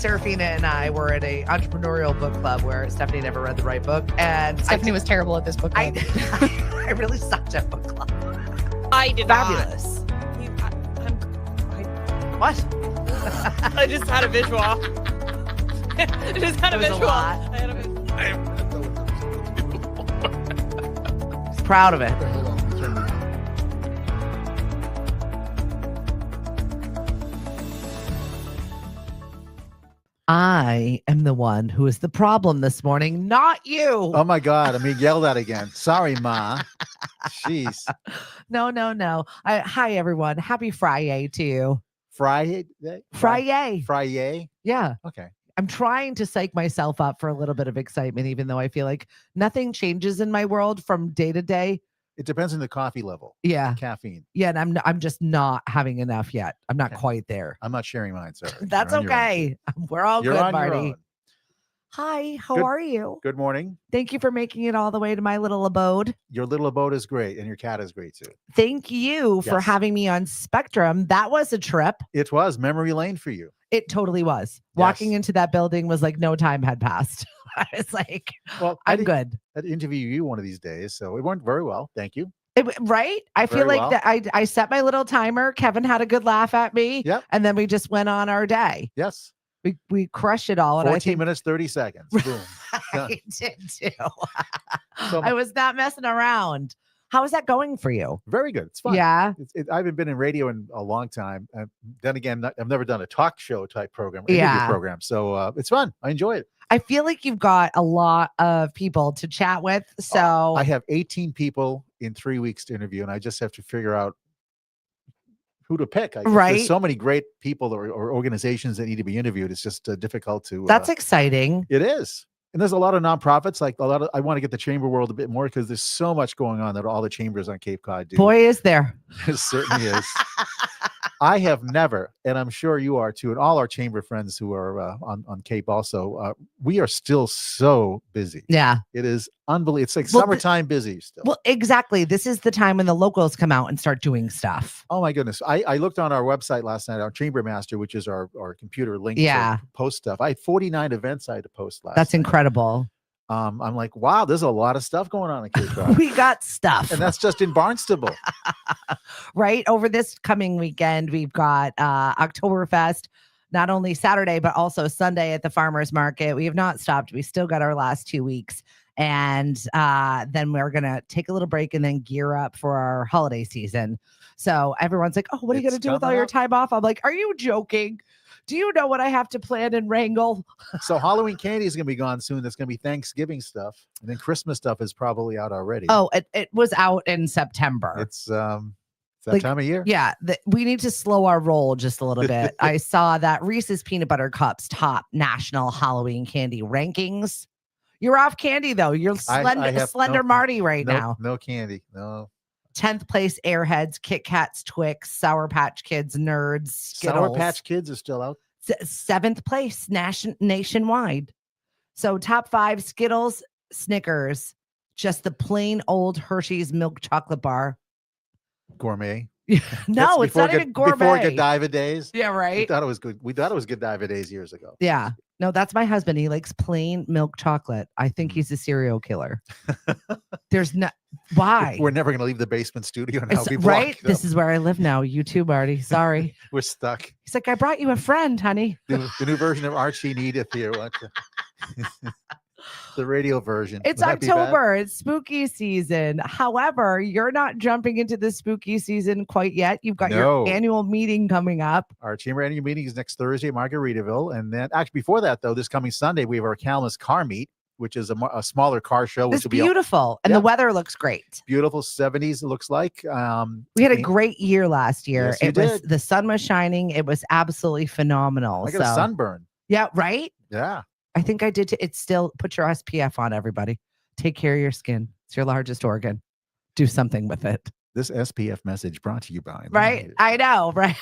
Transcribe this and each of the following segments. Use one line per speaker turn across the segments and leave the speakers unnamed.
Serafina and I were at a entrepreneurial book club where Stephanie never read the right book. And
Stephanie was terrible at this book club.
I really sucked at book club.
I did
Fabulous. What?
I just had a visual. I just had a
It was a
visual.
lot.
I had a visual.
He's proud of it.
Hold on, let me turn it on.
I am the one who is the problem this morning, not you.
Oh my God, I'm being yelled at again. Sorry, Ma. Jeez.
No. Hi, everyone. Happy Friday to you.
Friday?
Friday.
Friday?
Yeah.
Okay.
I'm trying to psych myself up for a little bit of excitement, even though I feel like nothing changes in my world from day to day.
It depends on the coffee level.
Yeah.
Caffeine.
Yeah. And I'm just not having enough yet. I'm not
Okay.
quite there.
I'm not sharing mine, sir.
That's
You're on your own.
okay. We're all
You're
good,
on your
Marty.
own.
Hi, how
Good-
are you?
Good morning.
Thank you for making it all the way to my little abode.
Your little abode is great, and your cat is great too.
Thank you for
Yes.
having me on Spectrum. That was a trip.
It was memory lane for you.
It totally was. Walking
Yes.
into that building was like no time had passed. I was like,
Well,
I'm good.
I'd interview you one of these days, so it went very well. Thank you.
Right? I feel
Very
like
well.
that I set my little timer. Kevin had a good laugh at me.
Yep.
And then we just went on our day.
Yes.
We crushed it all. And
14
I think
minutes, 30 seconds. Boom.
I did too.
So
I was not messing around. How is that going for you?
very good. It's fun.
Yeah.
I haven't been in radio in a long time. Then again, I've never done a talk show type program, interview
Yeah.
program. So it's fun. I enjoy it.
I feel like you've got a lot of people to chat with. So
I have 18 people in 3 weeks to interview, and I just have to figure out who to pick.
Right.
There's so many great people or organizations that need to be interviewed. It's just difficult to.
that's exciting.
It is. And there's a lot of nonprofits, like a lot of, I want to get the chamber world a bit more because there's so much going on that all the chambers on Cape Cod do.
Boy, is there.
It certainly is. I have never, and I'm sure you are too, and all our chamber friends who are on Cape also, we are still so busy.
Yeah.
It is unbelievable. It's like
Well,
summertime busy still.
Well, exactly. This is the time when the locals come out and start doing stuff.
Oh my goodness. I looked on our website last night, our Chamber Master, which is our computer link
Yeah.
to post stuff. I had 49 events I had to post last
That's
night.
incredible.
I'm like, wow, there's a lot of stuff going on in Cape Cod.
We got stuff.
And that's just in Barnstable.
Right. Over this coming weekend, we've got Oktoberfest, not only Saturday, but also Sunday at the farmer's market. We have not stopped. We still got our last 2 weeks. And then we're going to take a little break and then gear up for our holiday season. So everyone's like, oh, what are you
It's
going to do with all
coming
your
up.
time off? I'm like, are you joking? Do you know what I have to plan and wrangle?
So Halloween candy is going to be gone soon. There's going to be Thanksgiving stuff. And then Christmas stuff is probably out already.
Oh, it was out in September.
It's that
Like,
time of year.
Yeah, we need to slow our roll just a little bit. I saw that Reese's Peanut Butter Cups top national Halloween candy rankings. You're off candy though. You're slender,
have
slender
no-
Marty right now.
No candy. No.
10th place Airheads, Kit Kats, Twix, Sour Patch Kids, Nerds, Skittles.
Sour Patch Kids are still out.
7th place nationwide. So top 5 Skittles, Snickers, just the plain old Hershey's milk chocolate bar.
Gourmet.
No, it's not even gourmet.
Before Godiva days.
Yeah,
We
right.
thought it was good. We thought it was Godiva days years ago.
Yeah. No, that's my husband. He likes plain milk chocolate. I think he's a serial killer. There's not why.
We're never going to leave the basement studio now.
It's-
We
right?
blocked
This
them.
is where I live now. You too, Marty. Sorry.
We're stuck.
He's like, I brought you a friend, honey.
The new version of Archie and Edith here. The radio version.
It's
Would that be bad?
October. It's spooky season. However, you're not jumping into the spooky season quite yet. You've got
No.
your annual meeting coming up.
Our chamber annual meeting is next Thursday at Margaritaville. And then actually before that, though, this coming Sunday, we have our Calmus Car Meet, which is a smaller car show, which
It's
will be
beautiful. And
Yeah.
the weather looks great.
beautiful 70s, it looks like.
We had a
and
great year last year.
Yes, you
It was
did.
the sun was shining. It was absolutely phenomenal.
I got a sunburn.
Yeah, right?
Yeah.
I think I did. It's still put your SPF on, everybody. Take care of your skin. It's your largest organ. Do something with it.
This SPF message brought to you by.
Right? I know. Right.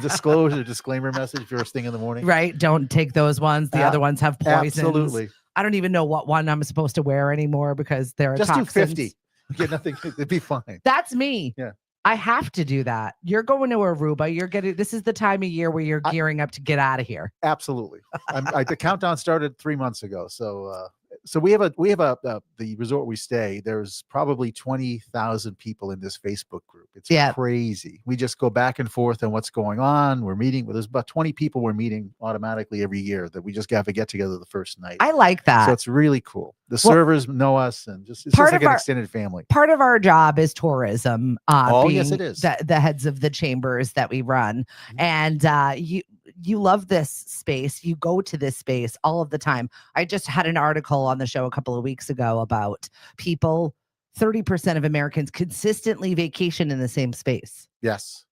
Disclosure, disclaimer message first thing in the morning.
Right. Don't take those ones. The other ones have poisons.
Absolutely.
I don't even know what one I'm supposed to wear anymore because they're
Just do
toxins.
50. Get nothing. It'd be fine.
That's me.
Yeah.
I have to do that. You're going to Aruba. You're getting. This is the time of year where you're gearing up to get out of here.
Absolutely. The countdown started 3 months ago. So we have the resort we stay. There's probably 20,000 people in this Facebook group. It's crazy. We just go back and forth on what's going on. We're meeting. There's about 20 people we're meeting automatically every year that we just have to get together the first night.
I like that.
So it's really cool. The servers know us, and it's just like an extended family.
Part of our job is tourism.
Yes, it is.
The heads of the chambers that we run, and you love this space. You go to this space all of the time. I just had an article on the show a couple of weeks ago about people. 30% of Americans consistently vacation in the same space.
Yes.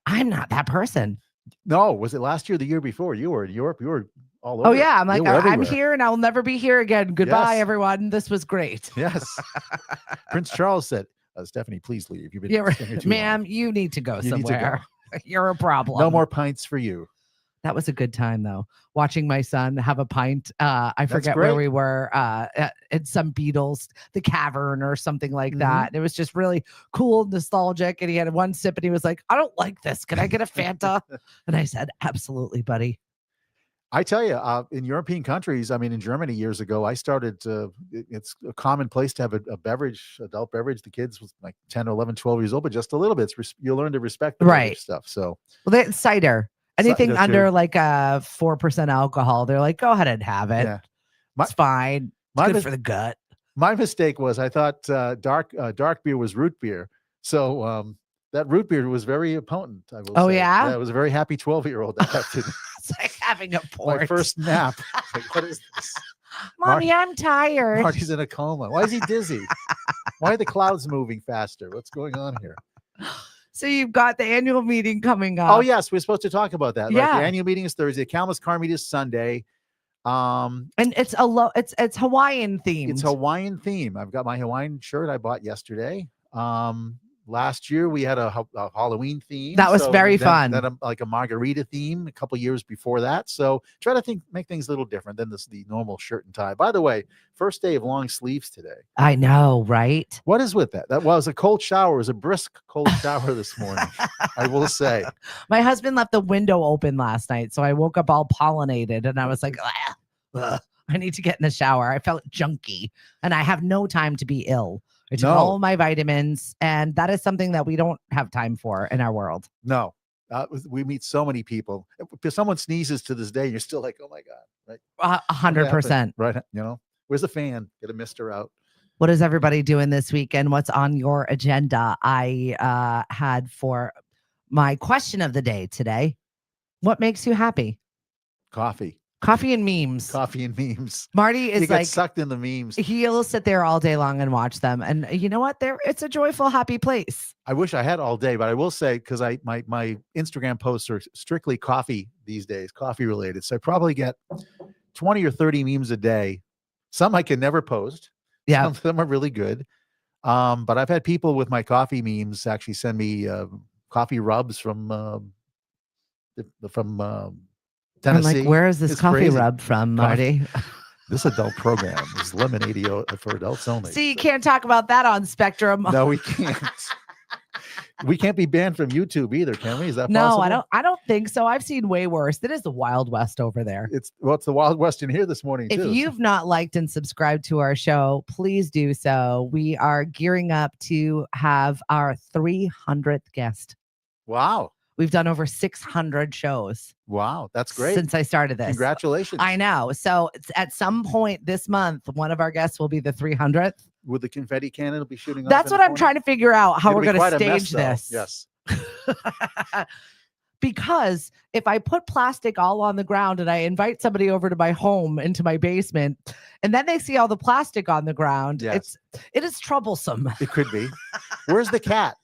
I'm not that person.
No, was it last year, the year before? You were in Europe. You were all over.
Oh yeah, I'm like, I'm here and I'll never be here again. Goodbye, everyone. This was great.
Yes. Prince Charles said, Stephanie, please leave. You've been
ma'am, you need to go somewhere. You're a problem.
No more pints for you.
That was a good time, though. Watching my son have a pint. I forget where we were, at some Beatles, the Cavern or something like that. It was just really cool, nostalgic. And he had one sip and he was like, I don't like this. Can I get a Fanta? And I said, absolutely, buddy.
I tell you, in European countries, I mean, in Germany years ago, I started it's a common place to have a beverage, adult beverage. The kids was like 10 or 11, 12 years old, but just a little bit. You learn to respect the beverage stuff. So,
well, cider. Anything under like 4% alcohol, they're like, go ahead and have it. Yeah. It's fine. It's good for the gut.
My mistake was I thought dark beer was root beer. So that root beer was very potent. I will say.
Yeah?
I was a very happy 12-year-old that afternoon.
It's like having a port.
My first nap. Like, what is this?
Mommy, I'm tired.
Marty's in a coma. Why is he dizzy? Why are the clouds moving faster? What's going on here?
So you've got the annual meeting coming up.
Oh, yes. We're supposed to talk about that. Yeah. Right? The annual meeting is Thursday. The Camel's Car Meet is Sunday.
And it's it's Hawaiian themed.
It's Hawaiian theme. I've got my Hawaiian shirt I bought yesterday. Last year we had a Halloween theme.
That was very fun.
Then like a margarita theme a couple years before that. So try to make things a little different than the normal shirt and tie. By the way, first day of long sleeves today.
I know, right?
What is with that? That was a cold shower. It was a brisk cold shower this morning. I will say.
My husband left the window open last night, so I woke up all pollinated, and I was like, I need to get in the shower. I felt junky, and I have no time to be ill. I took all my vitamins, and that is something that we don't have time for in our world.
No, we meet so many people. If someone sneezes to this day, you're still like, oh my God, right?
100%.
Right. Where's the fan? Get a mister out.
What is everybody doing this weekend? What's on your agenda? I had for my question of the day today. What makes you happy?
Coffee.
Coffee and memes.
Coffee and memes.
Marty is like
sucked in the memes.
He'll sit there all day long and watch them. And you know what? It's a joyful, happy place.
I wish I had all day, but I will say, because my Instagram posts are strictly coffee these days, coffee related. So I probably get 20 or 30 memes a day. Some I can never post.
Yeah.
Some of them are really good. But I've had people with my coffee memes actually send me coffee rubs from Tennessee.
I'm like, where is this coffee rub from, Marty?
This adult program is lemonade for adults only.
See, you can't talk about that on Spectrum.
No, we can't. We can't be banned from YouTube either, can we? Is that
possible?
No,
I don't think so. I've seen way worse. It is the Wild West over there.
It's the Wild West in here this morning, too.
If you've not liked and subscribed to our show, please do so. We are gearing up to have our 300th guest.
Wow.
We've done over 600 shows.
Wow, that's great.
Since I started this.
Congratulations.
I know. So at some point this month, one of our guests will be the 300th.
With the confetti cannon will be shooting off.
That's what I'm trying to figure out, how we're going to stage this.
Yes.
Because if I put plastic all on the ground and I invite somebody over to my home into my basement, and then they see all the plastic on the ground, it is troublesome.
It could be. Where's the cat?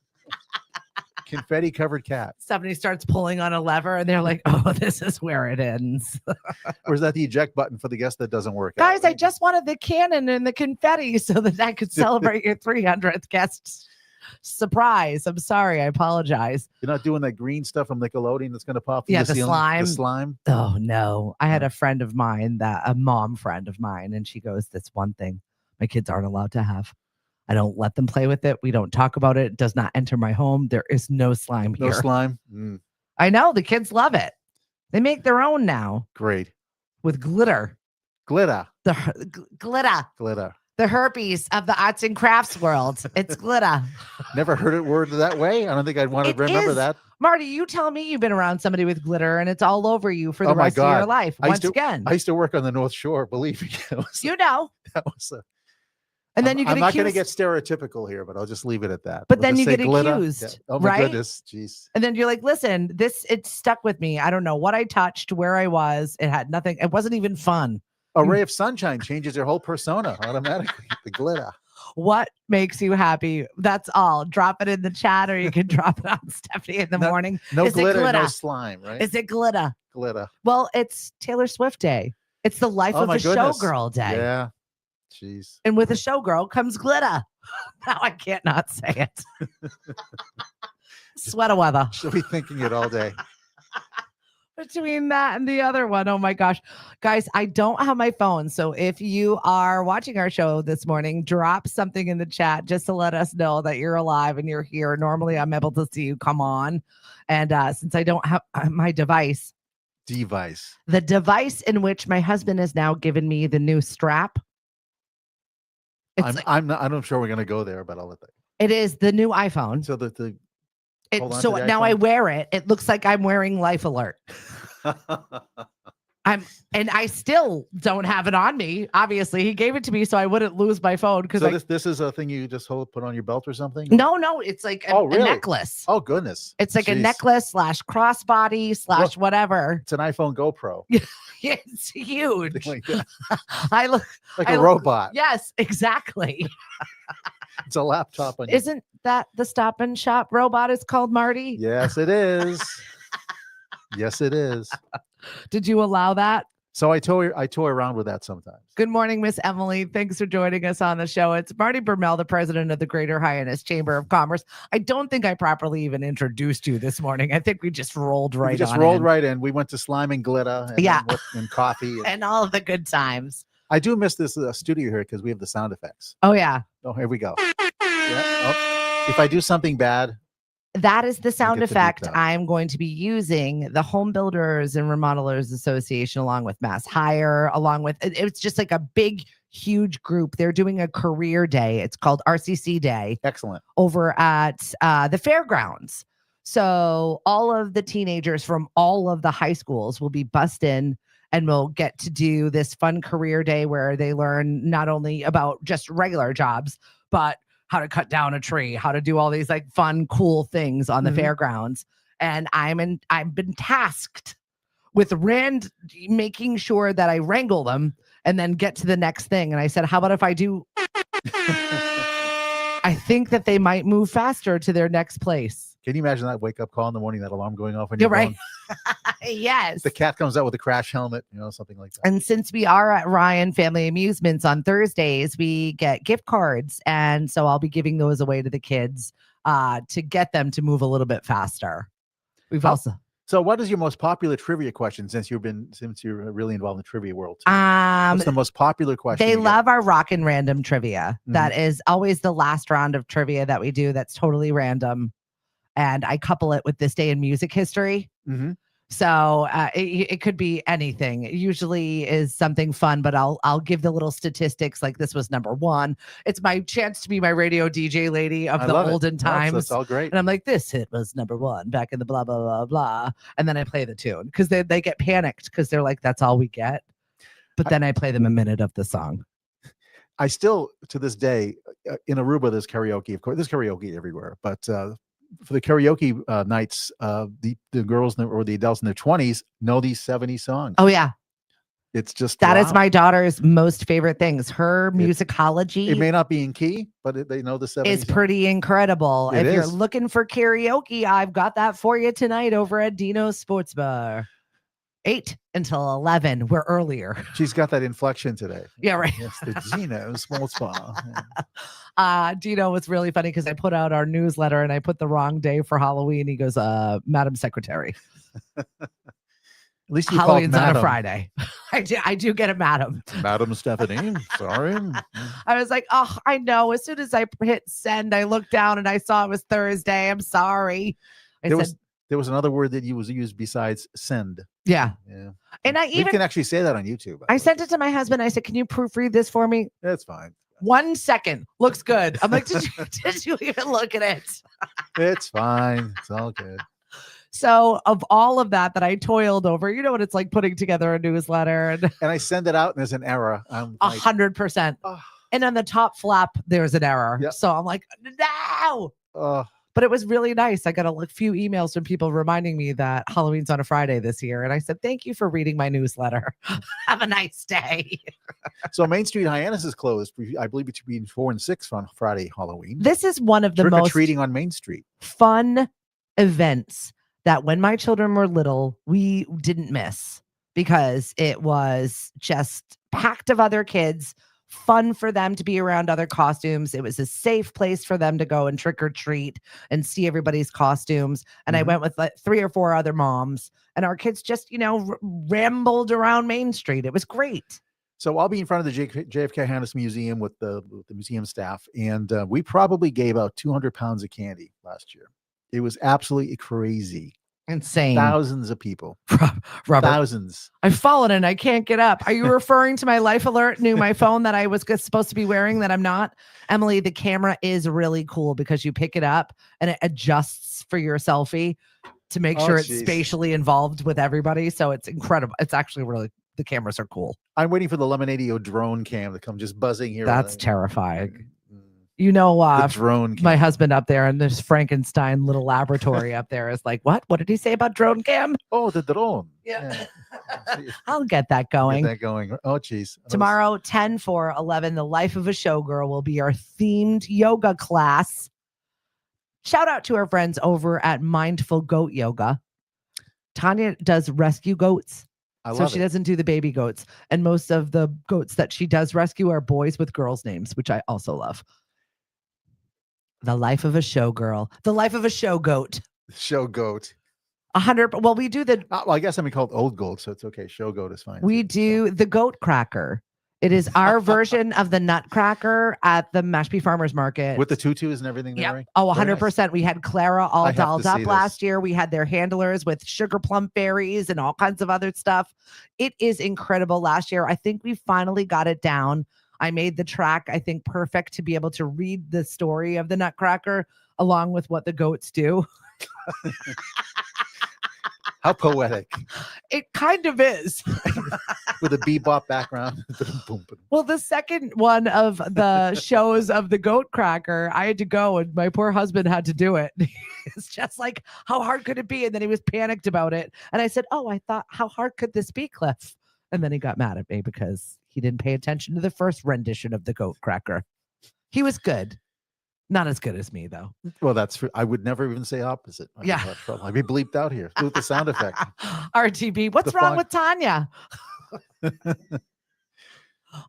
Confetti covered cat.
Somebody starts pulling on a lever and they're like, oh, this is where it ends.
Or is that the eject button for the guest that doesn't work?
Guys, I just wanted the cannon and the confetti so that I could celebrate your 300th guest surprise. I'm sorry. I apologize.
You're not doing that green stuff from Nickelodeon that's going to pop.
Yeah, the slime.
The slime.
Oh, no. I had a friend of mine, a mom friend of mine, and she goes, that's one thing my kids aren't allowed to have. I don't let them play with it. We don't talk about it. It does not enter my home. There is no slime here.
No slime? Mm.
I know. The kids love it. They make their own now.
Great.
With glitter.
Glitter.
Glitter. The herpes of the arts and crafts world. It's glitter.
Never heard it worded that way. I don't think I'd want to remember that.
Marty, you tell me you've been around somebody with glitter and it's all over you for the rest of your life.
I used to work on the North Shore, believe me. That was
and then you get
I'm not going to get stereotypical here, but I'll just leave it at that.
But then you get accused. Yeah.
Oh my goodness. Jeez.
And then you're like, listen, it stuck with me. I don't know what I touched, where I was. It had nothing. It wasn't even fun.
A ray of sunshine changes your whole persona automatically. The glitter.
What makes you happy? That's all. Drop it in the chat, or you can drop it on Stephanie in the morning.
No glitter, no slime, right?
Is it glitter?
Glitter.
Well, it's Taylor Swift Day. It's the life of a showgirl day.
Yeah. Jeez.
And with a showgirl comes glitter. Now I can't not say it. Sweater weather.
She'll be thinking it all day.
Between that and the other one. Oh my gosh. Guys, I don't have my phone. So if you are watching our show this morning, drop something in the chat just to let us know that you're alive and you're here. Normally I'm able to see you come on. And since I don't have my device, the device in which my husband has now given me the new strap.
I'm not sure we're going to go there, but I'll let that.
It is the new iPhone.
So
so now I wear it. It looks like I'm wearing Life Alert. And I still don't have it on me. Obviously, he gave it to me so I wouldn't lose my phone. So
this is a thing you just put on your belt or something?
No, it's like a necklace.
Oh goodness!
It's like a necklace / crossbody / whatever.
It's an iPhone GoPro.
It's huge.
I look like a robot.
Yes, exactly.
It's a laptop.
Isn't that the Stop and Shop robot is called, Marty?
Yes, it is. Yes, it is.
Did you allow that?
So I toy around with that sometimes.
Good morning, Miss Emily. Thanks for joining us on the show. It's Marty Burmell, the president of the Greater Hyannis Chamber of Commerce. I don't think I properly even introduced you this morning. I think we just rolled right in.
We went to slime and glitter and coffee.
And all of the good times.
I do miss this studio here because we have the sound effects.
Oh, yeah.
Oh, here we go. Yeah. Oh. If I do something bad.
That is the sound effect I'm going to be using. The Home Builders and Remodelers Association, along with Mass Hire, it's just like a big, huge group. They're doing a career day. It's called RCC Day.
Excellent.
Over at the fairgrounds. So all of the teenagers from all of the high schools will be bussed in and will get to do this fun career day where they learn not only about just regular jobs, but how to cut down a tree, how to do all these like fun, cool things on the fairgrounds. And I've been tasked with making sure that I wrangle them and then get to the next thing. And I said, how about if I do? I think that they might move faster to their next place.
Can you imagine that wake up call in the morning, that alarm going off?
You're right. Yes.
The cat comes out with a crash helmet, something like that.
And since we are at Ryan Family Amusements on Thursdays, we get gift cards. And so I'll be giving those away to the kids to get them to move a little bit faster.
So what is your most popular trivia question since you're really involved in the trivia world? What's the most popular question?
They love our rock and random trivia. That is always the last round of trivia that we do. That's totally random. And I couple it with this day in music history. So it could be anything. It usually is something fun, but I'll give the little statistics like this was number one. It's my chance to be my radio DJ lady of the olden times.
That's all great.
And I'm like, this hit was number one back in the blah, blah, blah, blah. And then I play the tune because they get panicked because they're like, that's all we get. But then I play them a minute of the song.
I still, to this day, in Aruba, there's karaoke. Of course, there's karaoke everywhere. But for the karaoke nights, the girls or the adults in their 20s know these 70s songs.
Oh, yeah.
It's just
that is my daughter's most favorite things. Her musicology.
It may not be in key, but they know the 70s.
It's pretty incredible. If you're looking for karaoke, I've got that for you tonight over at Dino's Sports Bar. 8 until 11. We're earlier.
She's got that inflection today.
Yeah, right.
Yes, the Dino's Sports Bar.
Dino was really funny because I put out our newsletter and I put the wrong day for Halloween. He goes, Madam Secretary.
At least you
Halloween's
called
on a Friday. I do get a madam.
Madam Stephanie, sorry.
I was like, oh, I know. As soon as I hit send, I looked down and I saw it was Thursday. I'm sorry. There
was another word that you was used besides send.
Yeah. And
you can actually say that on YouTube.
I sent it to my husband. I said, can you proofread this for me?
That's fine.
1 second. Looks good. I'm like, did you even look at it?
It's fine. It's all good.
So of all of that I toiled over, you know what it's like putting together a newsletter. And
I send it out and there's an error.
100%. And on the top flap, there's an error. Yep. So I'm like, no. But it was really nice. I got a few emails from people reminding me that Halloween's on a Friday this year. And I said, thank you for reading my newsletter. Have a nice day.
So Main Street Hyannis is closed, I believe, between 4 and 6 on Friday Halloween.
This is one of the most
trick-or-treating on Main Street.
Fun events that when my children were little, we didn't miss because it was just packed of other kids, fun for them to be around other costumes. It was a safe place for them to go and trick or treat and see everybody's costumes. And I went with like 3 or 4 other moms, and our kids just, rambled around Main Street. It was great.
So I'll be in front of the JFK Hyannis Museum with the museum staff, and we probably gave out 200 pounds of candy last year. It was absolutely crazy.
Insane.
Thousands of people.
Robert,
thousands.
I've fallen and I can't get up. Are you referring to my life alert new my phone that I was supposed to be wearing that I'm not? Emily, the camera is really cool because you pick it up and it adjusts for your selfie to make sure it's spatially involved with everybody. So it's incredible. It's actually really, the cameras are cool.
I'm waiting for the Lemonadio drone cam to come just buzzing here.
That's terrifying. Drone cam. My husband up there in this Frankenstein little laboratory up there is like, what? What did he say about drone cam?
Oh, the drone.
Yeah. I'll get that going.
Oh, geez.
Tomorrow, 10/4/11, The Life of a Showgirl will be our themed yoga class. Shout out to our friends over at Mindful Goat Yoga. Tanya does rescue goats. So she doesn't do the baby goats. And most of the goats that she does rescue are boys with girls' names, which I also love. The Life of a Showgirl. The Life of a Show Goat.
Show Goat.
100. Well, we do the.
Well, I guess I'm called Old Goat, so it's okay. Show Goat is fine.
We do the goat cracker. It is our version of the nutcracker at the Mashpee Farmers Market.
With the tutus and everything.
Yeah. Oh, 100%. Nice. We had Clara all dolled up last year. We had their handlers with sugar plum fairies and all kinds of other stuff. It is incredible. Last year, I think we finally got it down. I made the track, I think, perfect to be able to read the story of the Nutcracker along with what the goats do.
How poetic.
It kind of is.
With a bebop background.
Well, the second one of the shows of the Goat Cracker, I had to go and my poor husband had to do it. It's just like, how hard could it be? And then he was panicked about it. And I said, I thought, how hard could this be, Cliff? And then he got mad at me because he didn't pay attention to the first rendition of the Goat Cracker. He was good. Not as good as me, though.
Well, I would never even say opposite. I'd be bleeped out here with the sound effect.
RTB. What's wrong with Tanya?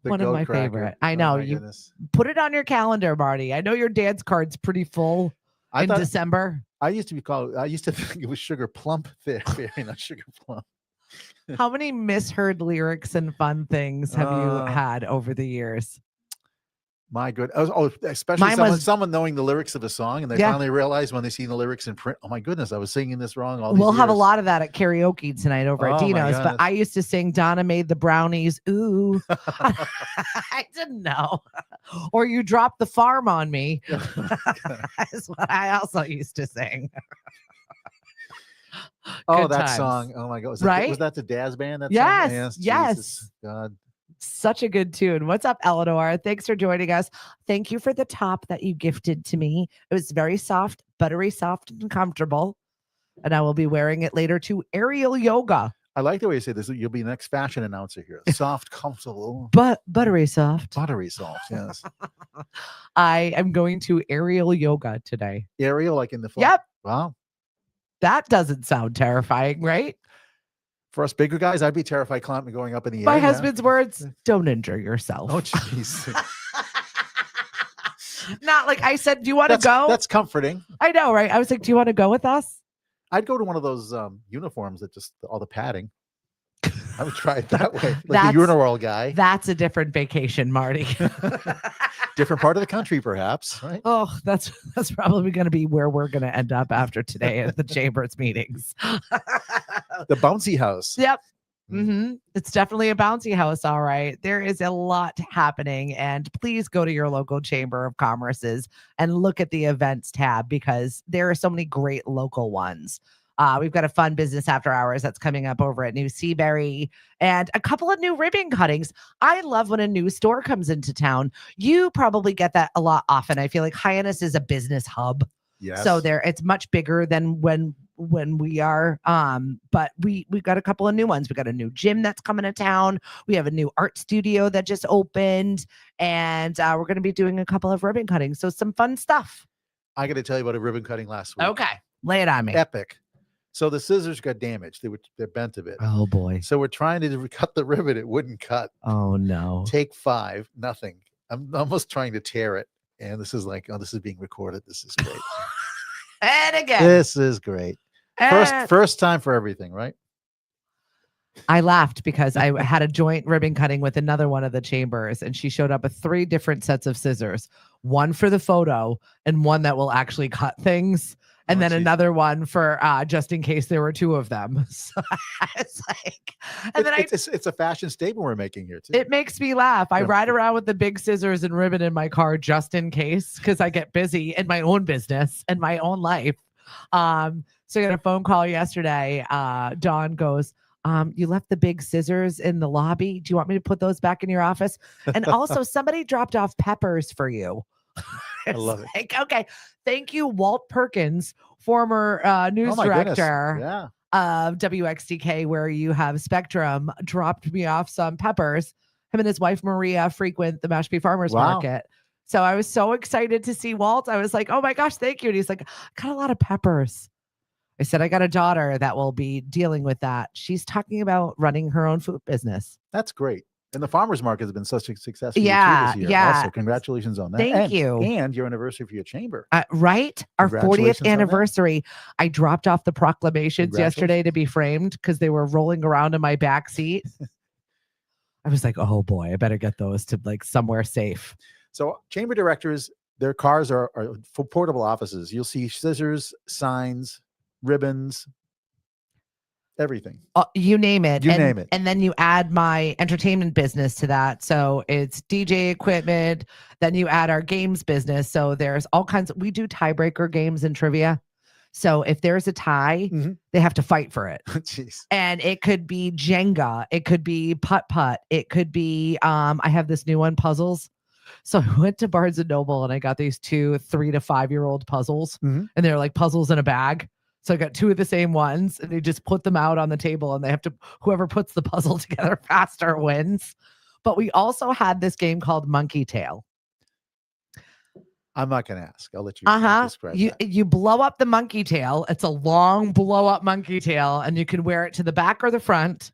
One of my favorite. I know. Goodness. Put it on your calendar, Marty. I know your dance card's pretty full in December.
I used to think it was Sugar Plump Fairy, not Sugar Plump.
How many misheard lyrics and fun things have you had over the years?
My good. Especially someone knowing the lyrics of a song and they finally realize when they see the lyrics in print, oh my goodness, I was singing this wrong all these years.
We'll have a lot of that at karaoke tonight over at Dino's, but I used to sing Donna Made the Brownies. Ooh. I didn't know. Or You Dropped the Farm on Me. That's what I also used to sing.
That times. Song. Oh my God. Was that the Daz Band?
Yes. Yes.
Jesus. God.
Such a good tune. What's up, Eleanor? Thanks for joining us. Thank you for the top that you gifted to me. It was very soft, buttery soft and comfortable. And I will be wearing it later to aerial yoga.
I like the way you say this. You'll be the next fashion announcer here. Soft, comfortable.
Buttery soft.
Buttery soft, yes.
I am going to aerial yoga today.
Aerial, like in the fall?
Yep.
Wow.
That doesn't sound terrifying, right?
For us bigger guys, I'd be terrified climbing going up in the air.
My husband's words, don't injure yourself.
Oh, jeez.
Not like I said, do you want to go?
That's comforting.
I know, right? I was like, do you want to go with us?
I'd go to one of those uniforms that just all the padding. I would try it that way. Like
That's-
a urinal guy.
That's a different vacation, Marty.
Different part of the country, perhaps, right?
Oh, that's probably going to be where we're going to end up after today at the Chambers meetings.
The bouncy house.
Yep. It's definitely a bouncy house. All right. There is a lot happening. And please go to your local Chamber of Commerce's and look at the events tab because there are so many great local ones. We've got a fun business after hours that's coming up over at New Seabury and a couple of new ribbon cuttings. I love when a new store comes into town. You probably get that a lot often. I feel like Hyannis is a business hub.
Yes.
So it's much bigger than when we are. But we got a couple of new ones. We got a new gym that's coming to town. We have a new art studio that just opened, and we're going to be doing a couple of ribbon cuttings. So some fun stuff.
I got to tell you about a ribbon cutting last week.
Okay, lay it on me.
Epic. So the scissors got damaged. They're bent a bit.
Oh boy.
So we're trying to cut the ribbon. It wouldn't cut.
Oh no.
Take 5, nothing. I'm almost trying to tear it. And this is like, oh, this is being recorded. This is great.
And again.
This is great. First time for everything, right?
I laughed because I had a joint ribbon cutting with another one of the chambers, and she showed up with 3 different sets of scissors, one for the photo and one that will actually cut things. And then another one for just in case there were 2 of them. So it's like, and then
it's a fashion statement we're making here too.
It makes me laugh. I ride around with the big scissors and ribbon in my car just in case, because I get busy in my own business and my own life. So I got a phone call yesterday. Dawn goes, you left the big scissors in the lobby. Do you want me to put those back in your office? And also somebody dropped off peppers for you.
I love it.
Like, okay. Thank you, Walt Perkins, former news director of WXDK, where you have Spectrum, dropped me off some peppers. Him and his wife, Maria, frequent the Mashpee Farmers Market. So I was so excited to see Walt. I was like, oh my gosh, thank you. And he's like, I got a lot of peppers. I said, I got a daughter that will be dealing with that. She's talking about running her own food business.
That's great. And the farmers market has been such a success for you
Yeah,
too this year.
yeah.
Also, congratulations on that.
Thank you.
And your anniversary for your chamber.
Right? Our 40th
Congratulations on that.
anniversary. I dropped off the proclamations yesterday to be framed because they were rolling around in my back seat. I was like, oh boy, I better get those to like somewhere safe.
So chamber directors, their cars are for portable offices. You'll see scissors, signs, ribbons, everything.
You name it.
You name it.
And then you add my entertainment business to that. So it's DJ equipment. Then you add our games business. So there's all kinds we do tiebreaker games and trivia. So if there's a tie, they have to fight for it.
Jeez.
And it could be Jenga. It could be putt-putt. It could be, I have this new one, puzzles. So I went to Barnes & Noble and I got these 2 3 to 5-year-old puzzles. And they're like puzzles in a bag. So I got 2 of the same ones and they just put them out on the table and they have to, whoever puts the puzzle together faster wins. But we also had this game called Monkey Tail.
I'm not going to ask. I'll let you describe that.
You blow up the monkey tail. It's a long blow up monkey tail and you can wear it to the back or the front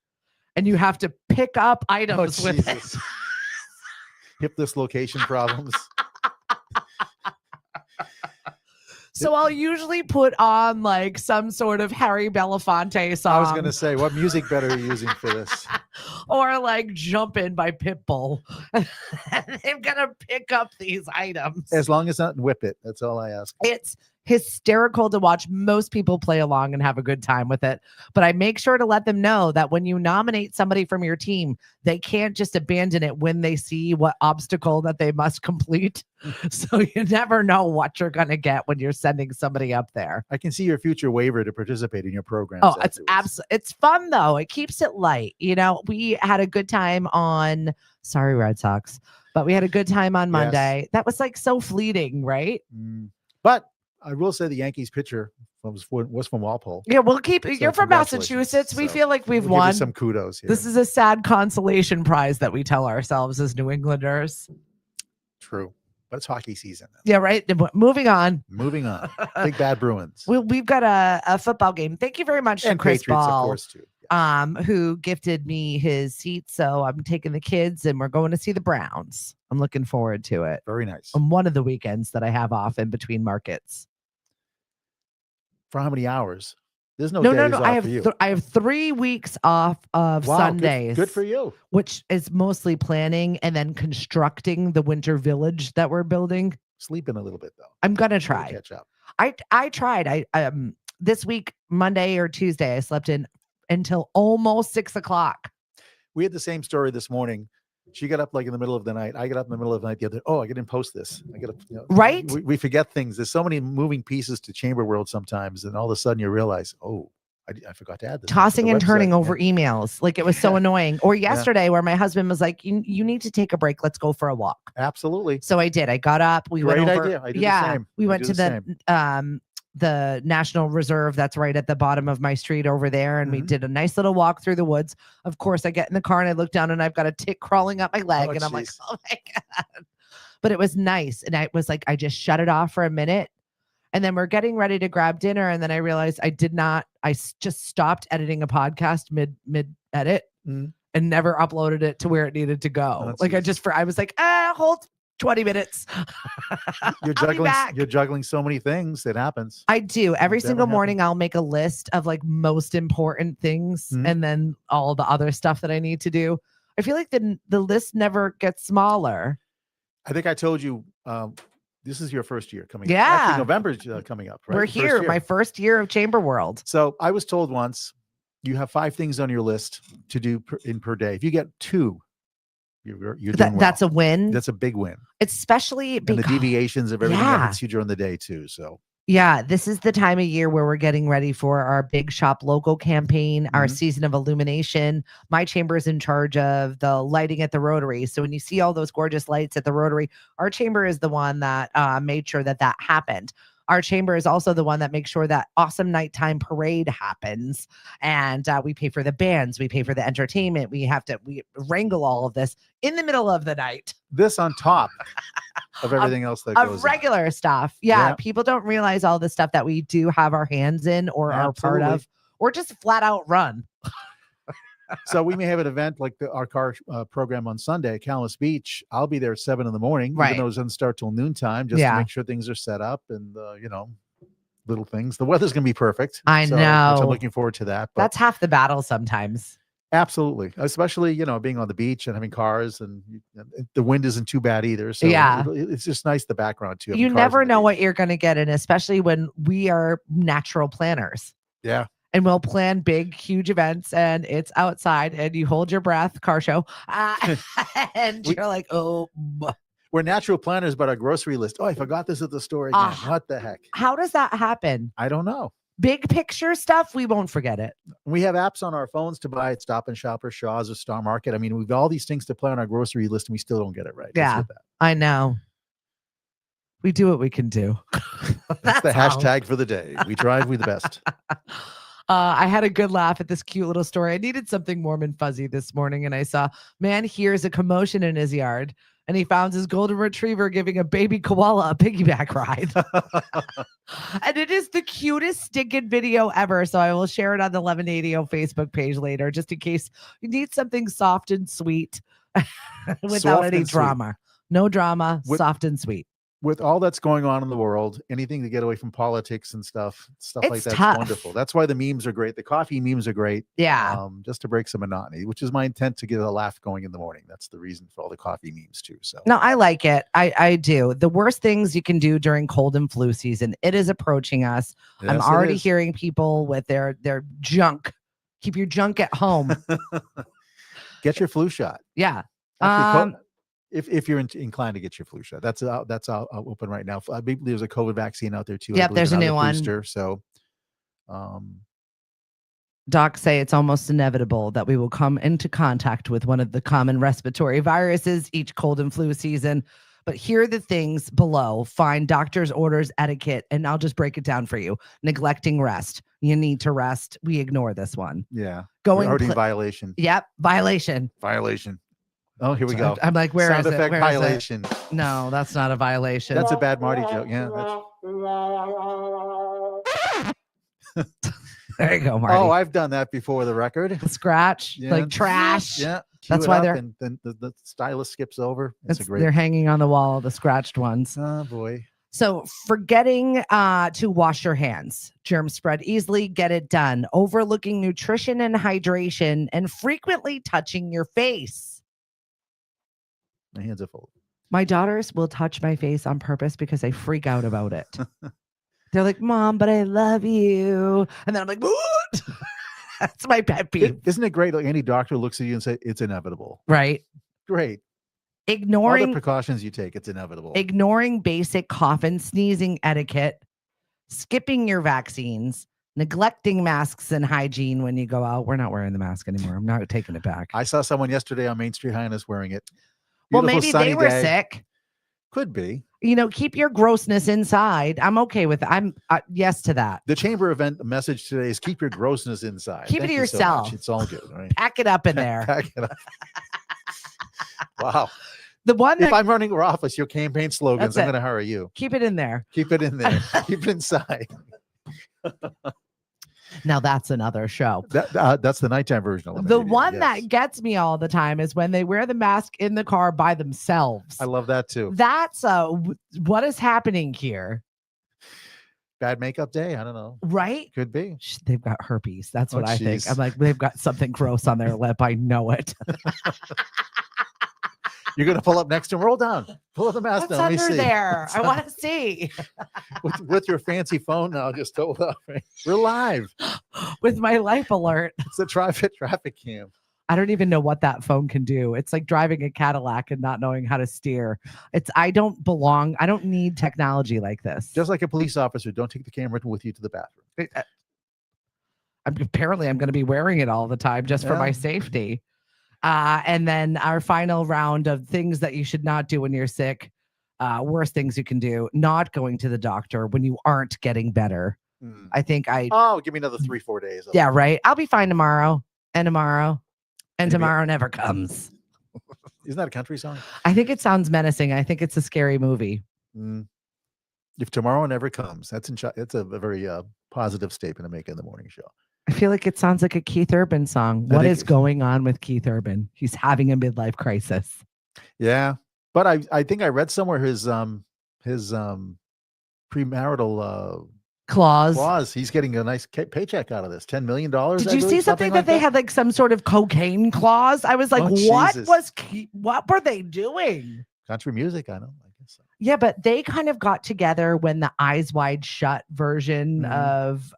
and you have to pick up items with it.
Hip dislocation problems.
So I'll usually put on like some sort of Harry Belafonte song.
I was going to say, what music bed are you using for this?
Or like Jumpin' by Pitbull. They're going to pick up these items.
As long as not whip it. That's all I ask.
It's hysterical to watch. Most people play along and have a good time with it. But I make sure to let them know that when you nominate somebody from your team, they can't just abandon it when they see what obstacle that they must complete. So you never know what you're going to get when you're sending somebody up there.
I can see your future waiver to participate in your program.
Oh, it's absolutely, it's fun though. It keeps it light. You know, we had a good time on, sorry, Red Sox, but we had a good time on Monday. Yes. That was like so fleeting, right?
But I will say the Yankees pitcher was from Walpole.
Yeah, we'll keep. So you're from Massachusetts. We feel like we'll won.
Give you some kudos here.
This is a sad consolation prize that we tell ourselves as New Englanders.
True, but it's hockey season.
Yeah, right. Moving on.
Big bad Bruins.
We've got a football game. Thank you very much to Chris
Patriots,
Ball,
of course, too.
Who gifted me his seat. So I'm taking the kids and we're going to see the Browns. I'm looking forward to it.
Very nice.
On one of the weekends that I have off in between markets.
For how many hours? There's no
No,
days
no.
off
I have
for you.
I have 3 weeks off of
Wow,
Sundays.
Good for you.
Which is mostly planning and then constructing the winter village that we're building.
Sleeping a little bit though.
I'm gonna
You gotta
try.
catch up.
I tried. This week, Monday or Tuesday, I slept in until almost 6:00.
We had the same story this morning. She got up like in the middle of the night. I got up in the middle of the night the other. Oh, I didn't post this. I got to,
Right?
We forget things. There's so many moving pieces to Chamber World sometimes, and all of a sudden you realize, oh, I forgot to add this.
Tossing and turning over
Yeah.
emails. Like it was so annoying. Or yesterday where my husband was like, you need to take a break. Let's go for a walk.
Absolutely.
So I did. I got up. We
Great
went over.
idea. I do the same.
We
I
went
do
to the National Reserve that's right at the bottom of my street over there. And we did a nice little walk through the woods. Of course, I get in the car and I look down and I've got a tick crawling up my leg. And I'm like, oh my God. But it was nice. And I was like, I just shut it off for a minute. And then we're getting ready to grab dinner. And then I realized I just stopped editing a podcast mid edit and never uploaded it to where it needed to go. I was like, hold 20 minutes.
You're juggling so many things. It happens.
I do. Every single morning I'll make a list of like most important things and then all the other stuff that I need to do. I feel like the list never gets smaller.
I think I told you this is your first year coming.
Yeah.
Actually, November's coming up, right?
We're here. My first year of Chamber World.
So I was told once you have 5 things on your list to do per day. If you get 2, you're doing well.
That's a win.
That's a big win.
Especially because
and the deviations of everything that hits you during the day too. So
yeah, this is the time of year where we're getting ready for our Big Shop logo campaign, our season of illumination. My chamber is in charge of the lighting at the Rotary. So when you see all those gorgeous lights at the Rotary, our chamber is the one that made sure that happened. Our chamber is also the one that makes sure that awesome nighttime parade happens. And we pay for the bands. We pay for the entertainment. We wrangle all of this in the middle of the night.
This on top of everything else that goes
regular stuff. Yeah. People don't realize all the stuff that we do have our hands in or are part of, or just flat out run.
So we may have an event like our car program on Sunday at Calais Beach. I'll be there at 7 a.m, even though it doesn't start till noontime, just to make sure things are set up and little things. The weather's gonna be perfect.
I know.
Which I'm looking forward to that. But
that's half the battle sometimes.
Absolutely, especially being on the beach and having cars, and the wind isn't too bad either. So it's just nice the background too.
You never know what you're going to get in, especially when we are natural planners.
Yeah.
And we'll plan big, huge events, and it's outside, and you hold your breath, car show, and you're like, oh.
We're natural planners, but our grocery list. Oh, I forgot this at the store again. What the heck?
How does that happen?
I don't know.
Big picture stuff, we won't forget it.
We have apps on our phones to buy at Stop and Shop or Shaw's or Star Market. I mean, we've got all these things to play on our grocery list, and we still don't get it right.
Yeah, I know. We do what we can do.
That's the hashtag for the day. We try to be the best.
I had a good laugh at this cute little story. I needed something warm and fuzzy this morning, and I saw man hears a commotion in his yard, and he found his golden retriever giving a baby koala a piggyback ride. And it is the cutest stinking video ever. So I will share it on the 1180 Facebook page later, just in case you need something soft and sweet without any drama. No drama, soft and sweet.
With all that's going on in the world, anything to get away from politics and stuff like that's
tough.
Wonderful. That's why the memes are great. The coffee memes are great.
Yeah.
Just to break some monotony, which is my intent to get a laugh going in the morning. That's the reason for all the coffee memes too. So
no, I like it. I do. The worst things you can do during cold and flu season. It is approaching us. Yes, I'm already hearing people with their junk. Keep your junk at home.
Get your flu shot.
Yeah.
Actually, if you're inclined to get your flu shot, that's out open right now. I believe there's a COVID vaccine out there too.
Yep, there's a new one.
Booster, so,
docs say it's almost inevitable that we will come into contact with one of the common respiratory viruses each cold and flu season. But here are the things below. Find doctor's orders, etiquette, and I'll just break it down for you. Neglecting rest. You need to rest. We ignore this one.
Yeah.
Going
already in violation.
Yep. Violation.
Oh, here we go.
I'm like, where
Sound
is
effect
it? Where
violation.
Is it? No, that's not a violation.
That's a bad Marty joke. Yeah.
There you go, Marty.
Oh, I've done that before the record.
Scratch, like trash.
Yeah.
That's why they're.
And then the stylus skips over. It's a great.
They're hanging on the wall, the scratched ones.
Oh boy.
So forgetting to wash your hands, germs spread easily, get it done. Overlooking nutrition and hydration, and frequently touching your face.
My hands are full.
My daughters will touch my face on purpose because they freak out about it. They're like, Mom, but I love you. And then I'm like, what? That's my pet peeve.
Isn't it great? Like any doctor looks at you and say, it's inevitable.
Right.
Great. All
Ignoring
the precautions you take, it's inevitable.
Ignoring basic cough and sneezing etiquette, skipping your vaccines, neglecting masks and hygiene when you go out. We're not wearing the mask anymore. I'm not taking it back.
I saw someone yesterday on Main Street Highness wearing it.
Well,
Beautiful
maybe they were
day.
sick.
Could be.
Keep your grossness inside. I'm okay with it. I'm yes to that.
The chamber event message today is keep your grossness inside.
Keep it
Thank
to
you so
yourself.
much. It's all good. Right?
Pack it up in there.
Pack it up. Wow.
The one
If
that
I'm running for office, your campaign slogans,
That's
I'm
it.
going to hire you.
keep it in there.
Keep it in there. Keep it inside.
Now that's another show.
That's the nighttime version.
The
Eliminated,
one
yes.
that gets me all the time is when they wear the mask in the car by themselves.
I love that too.
That's what is happening here,
Bad makeup day. I don't know.
right?
Could be.
They've got herpes. That's
Oh,
what I think.
jeez.
I'm like, they've got something gross on their lip. I know it.
You're going to pull up next to him. Roll down. Pull up the mask
What's
down. Let me
under
see.
there? I want to see.
With your fancy phone now, just hold up. Right? We're live.
With my life alert.
It's a traffic cam.
I don't even know what that phone can do. It's like driving a Cadillac and not knowing how to steer. I don't belong. I don't need technology like this.
Just like a police officer, don't take the camera with you to the bathroom.
Apparently I'm going to be wearing it all the time just for my
Yeah.
safety. And then our final round of things that you should not do when you're sick. Worst things you can do, not going to the doctor when you aren't getting better. I think
give me another 3-4 days.
yeah, right. I'll be fine tomorrow and tomorrow and
Maybe-
tomorrow never comes.
Isn't that a country song?
I think it sounds menacing. I think it's a scary movie.
If tomorrow never comes, it's a very positive statement to make in the morning show.
I feel like it sounds like a Keith Urban song.
I
What
think-
is going on with Keith Urban? He's having a midlife crisis.
Yeah, but I think I read somewhere his premarital clause. He's getting a nice paycheck out of this. $10 million.
Did you see something that they had like some sort of cocaine clause? I was like,
Oh,
what
Jesus.
what were they doing?
Country music, I know. I guess so.
Yeah, but they kind of got together when the Eyes Wide Shut version of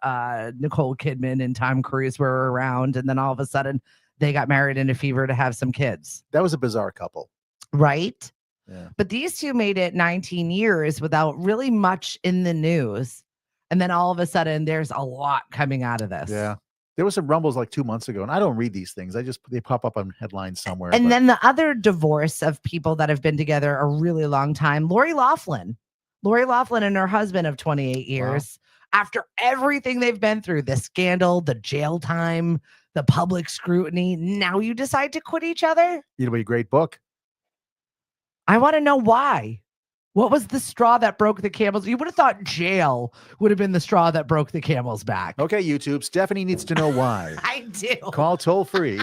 Nicole Kidman and Tom Cruise were around. And then all of a sudden they got married in a fever to have some kids.
That was a bizarre couple.
Right.
Yeah.
But these two made it 19 years without really much in the news. And then all of a sudden there's a lot coming out of this.
Yeah. There was some rumbles like 2 months ago, and I don't read these things. They pop up on headlines somewhere.
And
but-
then the other divorce of people that have been together a really long time, Lori Loughlin and her husband of 28 years, after everything they've been through, the scandal, the jail time, the public scrutiny, now you decide to quit each other?
It'll be a great book.
I want to know why. What was the straw that broke the camel's? You would have thought jail would have been the straw that broke the camel's back.
Okay, YouTube. Stephanie needs to know why.
I do.
Call toll free.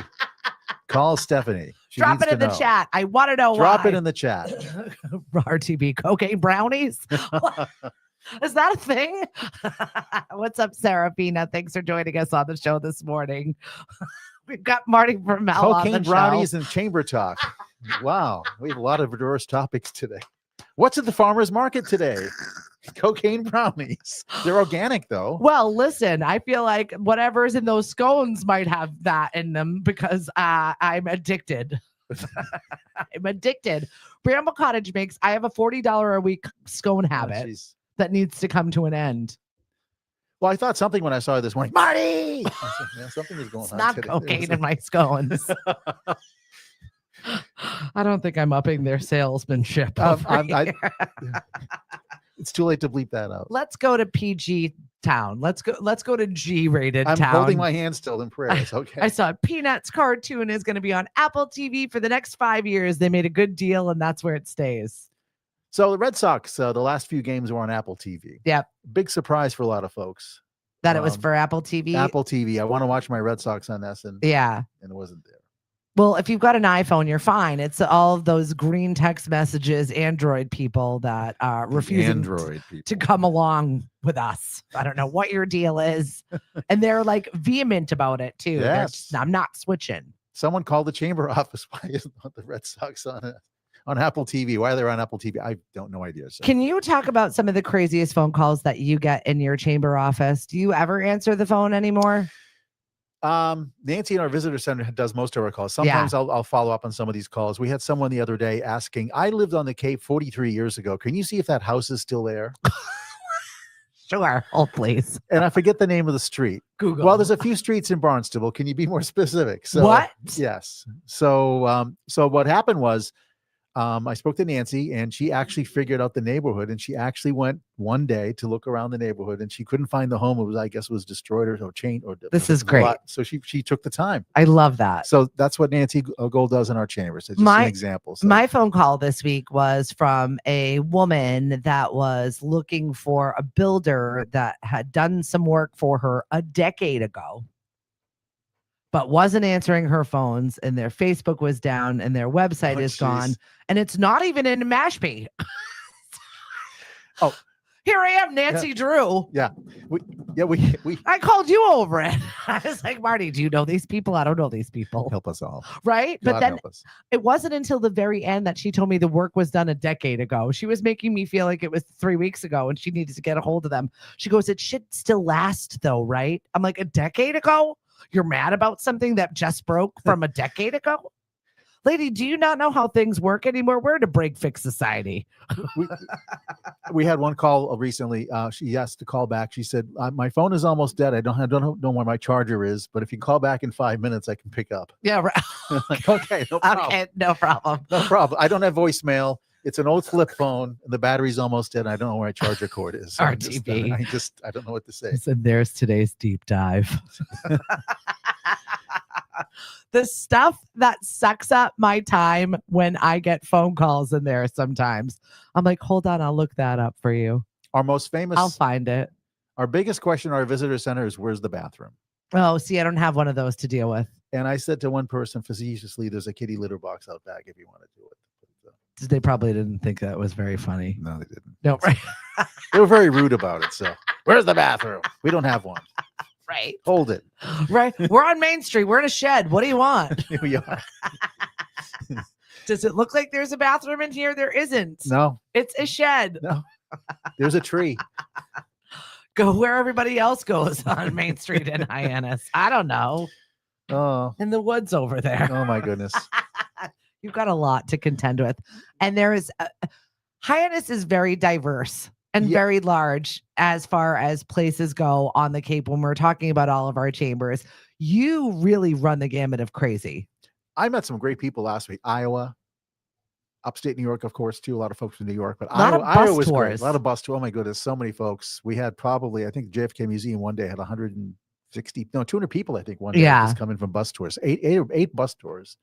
Call Stephanie. She
Drop
needs
it in
to
the
know.
chat. I want to know
Drop
why.
it in the chat.
RTB cocaine brownies. What? Is that a thing? What's up, Serafina? Thanks for joining us on the show this morning. We've got Marty from Mel on
Cocaine
the
brownies
show.
and chamber talk. Wow. We have a lot of diverse topics today. What's at the farmer's market today? Cocaine brownies. They're organic, though.
Well, listen, I feel like whatever's in those scones might have that in them because I'm addicted. I'm addicted. Bramble Cottage makes, I have a $40 a week scone habit
jeez.
that needs to come to an end.
Well, I thought something when I saw it this morning. Marty! Yeah, something is going
It's
on
not
today.
cocaine in my scones. I don't think I'm upping their salesmanship. over here.
It's too late to bleep that out.
Let's go to PG town. Let's go to G-rated
I'm
town.
holding my hand still in prayers. Okay.
I saw Peanuts cartoon is going to be on Apple TV for the next 5 years. They made a good deal, and that's where it stays.
So the Red Sox, the last few games were on Apple TV.
Yep.
Big surprise for a lot of folks.
That it was for Apple TV.
Apple TV. I want to watch my Red Sox on this, and
Yeah.
it wasn't there.
Well, if you've got an iPhone, you're fine. It's all of those green text messages, Android people that are refusing to come along with us. I don't know what your deal is. And they're like vehement about it too.
Yes.
I'm not switching.
Someone called the chamber office. Why isn't the Red Sox on Apple TV? Why are they on Apple TV? I don't know idea. So.
Can you talk about some of the craziest phone calls that you get in your chamber office? Do you ever answer the phone anymore?
Nancy in our visitor center does most of our calls. Sometimes I'll follow up on some of these calls. We had someone the other day asking, I lived on the Cape 43 years ago. Can you see if that house is still there?
Sure. Oh, please.
And I forget the name of the street.
Google.
Well, there's a few streets in Barnstable. Can you be more specific? So,
what?
Yes. So what happened was, I spoke to Nancy and she actually figured out the neighborhood, and she actually went one day to look around the neighborhood and she couldn't find the home. It was, I guess, was destroyed or chained.
This is great.
So she took the time.
I love that.
So that's what Nancy Gold does in our chambers. It's just an example. So.
My phone call this week was from a woman that was looking for a builder that had done some work for her a decade ago, but wasn't answering her phones, and their Facebook was down and their website is gone, and it's not even in Mashpee.
Oh,
here I am, Nancy Drew.
Yeah.
I called you over it. I was like, Marty, do you know these people? I don't know these people.
Help us all.
Right.
God
but then it wasn't until the very end that she told me the work was done a decade ago. She was making me feel like it was 3 weeks ago and she needed to get a hold of them. She goes, it should still last though, right? I'm like, a decade ago? You're mad about something that just broke from a decade ago? Lady, do you not know how things work anymore? We're in a break-fix society.
we had one call recently. She asked to call back. She said, my phone is almost dead. I don't know where my charger is, but if you call back in 5 minutes, I can pick up.
Yeah, right.
Like, okay, no problem.
Okay, no problem.
No problem. I don't have voicemail. It's an old flip phone, and the battery's almost dead. I don't know where my charger cord is. So
RTB.
I don't know what to say.
And there's today's deep dive. The stuff that sucks up my time when I get phone calls in there sometimes. I'm like, hold on, I'll look that up for you.
Our most famous.
I'll find it.
Our biggest question in our visitor center is, where's the bathroom?
Oh, see, I don't have one of those to deal with.
And I said to one person facetiously, there's a kitty litter box out back if you want to do it.
They probably didn't think that was very funny.
No, they didn't.
No, right.
They were very rude about it. So, where's the bathroom? We don't have one.
Right.
Hold it.
Right. We're on Main Street. We're in a shed. What do you want?
Here we are.
Does it look like there's a bathroom in here? There isn't.
No.
It's a shed.
No. There's a tree.
Go where everybody else goes on Main Street in Hyannis. I don't know.
Oh.
In the woods over there.
Oh, my goodness.
You've got a lot to contend with. And there is Hyannis is very diverse and very large as far as places go on the Cape. When we're talking about all of our chambers, you really run the gamut of crazy.
I met some great people last week. Iowa, upstate New York, of course, too. A lot of folks from New York, but Iowa was great. A lot of bus tours. Oh my goodness, so many folks. We had probably, I think JFK Museum one day had 200 people, I think, one day just coming from bus tours. Eight bus tours.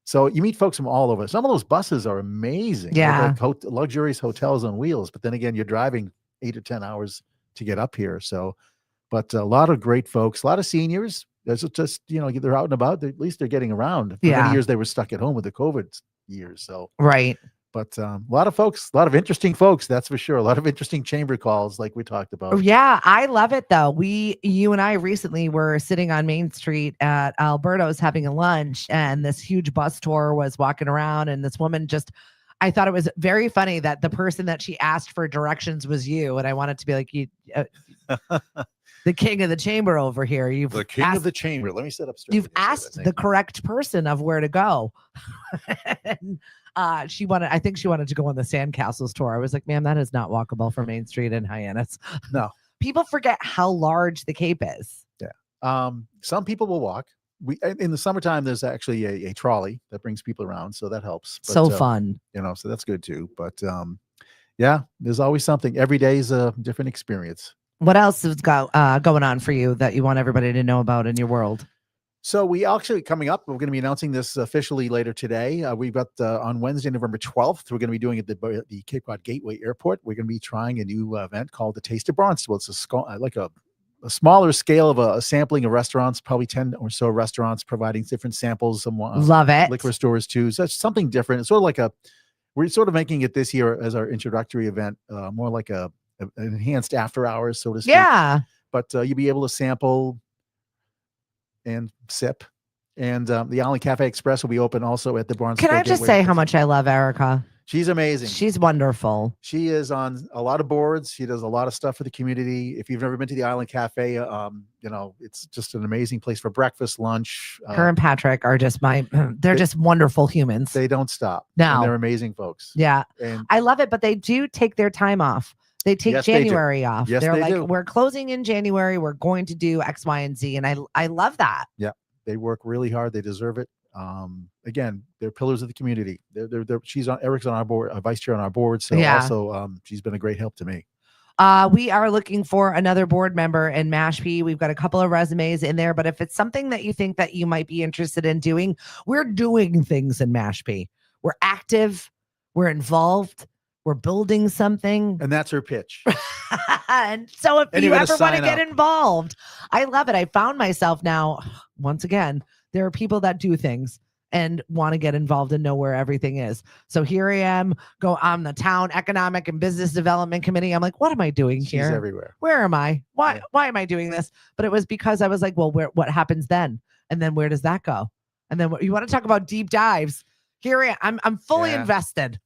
So you meet folks from all over. Some of those buses are amazing.
Yeah.
Like luxurious hotels on wheels. But then again, you're driving 8 or 10 hours to get up here. So, but a lot of great folks, a lot of seniors. There's just, they're out and about. At least they're getting around. For many years, they were stuck at home with the COVID years. So,
right.
But a lot of folks, a lot of interesting folks, that's for sure. A lot of interesting chamber calls like we talked about.
Yeah, I love it though. You and I recently were sitting on Main Street at Alberto's having a lunch, and this huge bus tour was walking around, and this woman I thought it was very funny that the person that she asked for directions was you, and I wanted to be like, you, the king of the chamber over here.
The king of the chamber. Let me sit up straight.
You've asked the correct person of where to go. And, I think she wanted to go on the Sandcastles tour. I was like, ma'am, that is not walkable from Main Street in Hyannis.
No.
People forget how large the Cape is.
Yeah. Some people will walk. In the summertime, there's actually a trolley that brings people around, so that helps. But,
so fun.
So that's good too. But yeah, there's always something. Every day is a different experience.
What else is going on for you that you want everybody to know about in your world?
So we actually coming up, we're going to be announcing this officially later today. We've got on Wednesday, November 12th, we're going to be doing it at the Cape Cod Gateway Airport. We're going to be trying a new event called the Taste of Barnstable. It's like a smaller scale of a sampling of restaurants, probably 10 or so restaurants providing different samples. Some
Love it.
liquor stores too. So it's something different. It's sort of like we're sort of making it this year as our introductory event, more like an enhanced after hours, so to speak.
Yeah.
But you'll be able to sample and sip. And the Island Cafe Express will be open also at the Barnes.
Can I just say how much I love Erica?
She's amazing.
She's wonderful.
She is on a lot of boards. She does a lot of stuff for the community. If you've never been to the Island Cafe, it's just an amazing place for breakfast, lunch.
Her and Patrick are just they're just wonderful humans.
They don't stop.
No.
And they're amazing folks.
Yeah.
And
I love it, but they do take their time off. They take
Yes,
January off.
Yes,
They're
they
like,
do.
we're closing in January. We're going to do X, Y, and Z. And I love that.
Yeah. They work really hard. They deserve it. Again, they're pillars of the community. Eric's on our board, vice chair on our board. So
Yeah.
also, she's been a great help to me.
We are looking for another board member in Mashpee. We've got a couple of resumes in there, but if it's something that you think that you might be interested in doing, we're doing things in Mashpee. We're active. We're involved. We're building something.
And that's her pitch.
And so if
And
you
you're gonna
ever want to
sign
get
up.
involved, I love it. I found myself now, once again, there are people that do things and want to get involved and know where everything is. So here I am, I'm the town economic and business development committee. I'm like, what am I doing
She's
here?
everywhere.
Where am I? Why
Yeah.
why am I doing this? But it was because I was like, well, what happens then? And then where does that go? And then you want to talk about deep dives? Here I am. I'm fully
Yeah.
invested.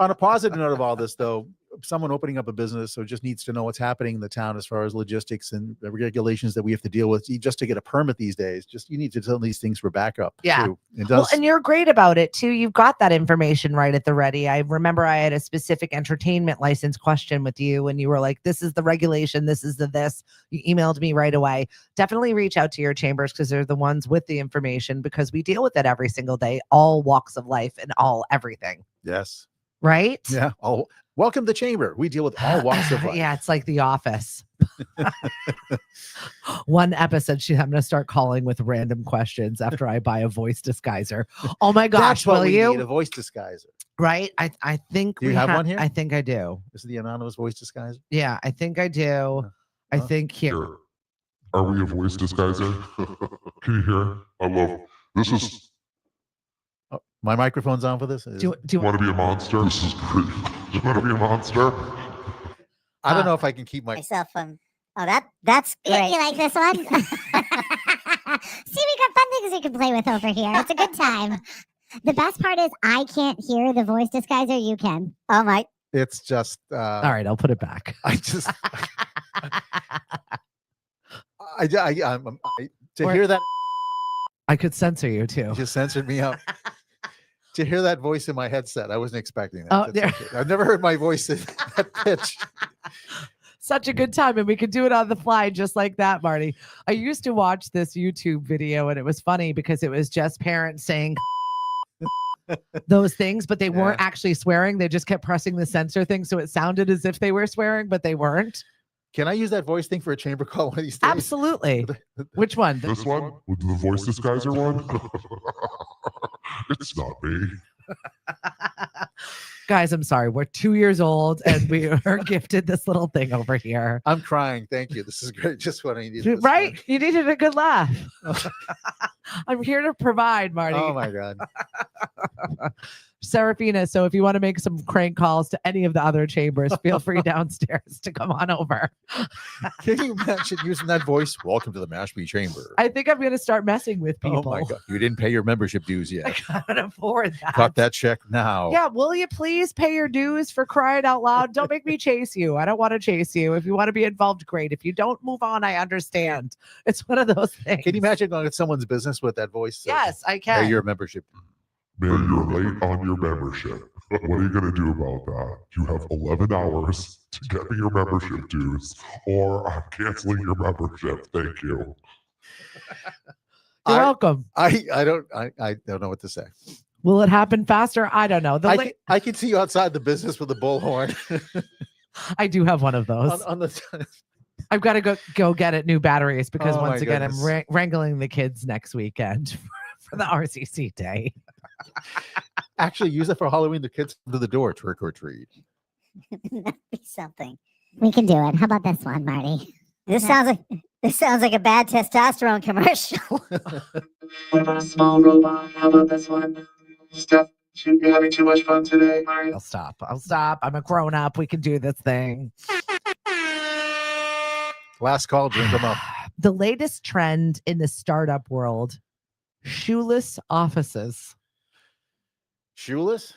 On a positive note of all this, though, someone opening up a business so just needs to know what's happening in the town as far as logistics and the regulations that we have to deal with just to get a permit these days. You need to tell these things for backup.
Yeah.
Too. It
Well,
does.
and you're great about it too. You've got that information right at the ready. I remember I had a specific entertainment license question with you, and you were like, this is the regulation. This is this. You emailed me right away. Definitely reach out to your chambers because they're the ones with the information, because we deal with it every single day, all walks of life and all everything.
Yes.
Right?
Yeah. Welcome to Chamber. We deal with all walks of life.
Yeah, it's like The Office. One episode, I'm going to start calling with random questions after I buy a voice disguiser. Oh my gosh,
That's what
will
we
you?
need, a voice disguiser.
Right? I think
Do you have one here?
I think I do.
This is the anonymous voice disguiser.
Yeah, I think I do. I
Huh?
think here.
Here. Are we a voice disguiser? Can you hear? I love this is
My microphone's on for this.
Do you
want to be a monster? This is great. You want to be a monster?
I don't know if I can keep my.
myself from. Oh, that's great. You like this one? See, we got fun things we can play with over here. It's a good time. The best part is I can't hear the voice disguiser. You can. Oh my!
It's just.
all right, I'll put it back.
I just. To
Or-
hear that,
I could censor you too.
you just censored me out. To hear that voice in my headset, I wasn't expecting that.
Oh,
That's
there-
okay. I've never heard my voice at that pitch.
Such a good time, and we could do it on the fly just like that, Marty. I used to watch this YouTube video, and it was funny because it was just parents saying those things, but they weren't actually swearing. They just kept pressing the censor thing, so it sounded as if they were swearing, but they weren't.
Can I use that voice thing for a chamber call one of these days?
Absolutely. Which one?
This one? With the voice disguiser one? It's not me.
Guys, I'm sorry. We're 2 years old, and we are gifted this little thing over here.
I'm crying. Thank you. This is great. Just what I needed. this
Right?
morning.
You needed a good laugh. I'm here to provide, Marty.
Oh my God.
Serafina, so if you want to make some crank calls to any of the other chambers, feel free downstairs to come on over.
Can you imagine using that voice? Welcome to the Mashpee Chamber.
I think I'm going to start messing with people.
Oh my God. You didn't pay your membership dues
I
yet.
can't afford that.
Cut that check now.
Yeah, will you please pay your dues, for crying out loud? Don't make me chase you. I don't want to chase you. If you want to be involved, great. If you don't, move on. I understand. It's one of those things.
Can you imagine going to someone's business with that voice?
Yes, I
Pay
can.
your membership.
Man, you're late on your membership. What are you going to do about that? You have 11 hours to get me your membership dues, or I'm canceling your membership. Thank you.
You're
I-
welcome.
I don't know what to say.
Will it happen faster? I don't know.
I can see you outside the business with a bullhorn
I do have one of those.
on the.
I've got to go get it new batteries because
Oh,
once
my
again,
goodness.
I'm wrangling the kids next weekend for the RCC day.
Actually, use it for Halloween. The kids come to the door, trick or treat.
That'd be something. We can do it. How about this one, Marty? This sounds like a bad testosterone commercial.
What about a small robot? How about this one? Steph, you're having too much fun today.
I'll stop. I'm a grown up. We can do this thing.
Last call, drink them up.
The latest trend in the startup world, shoeless offices.
Shoeless?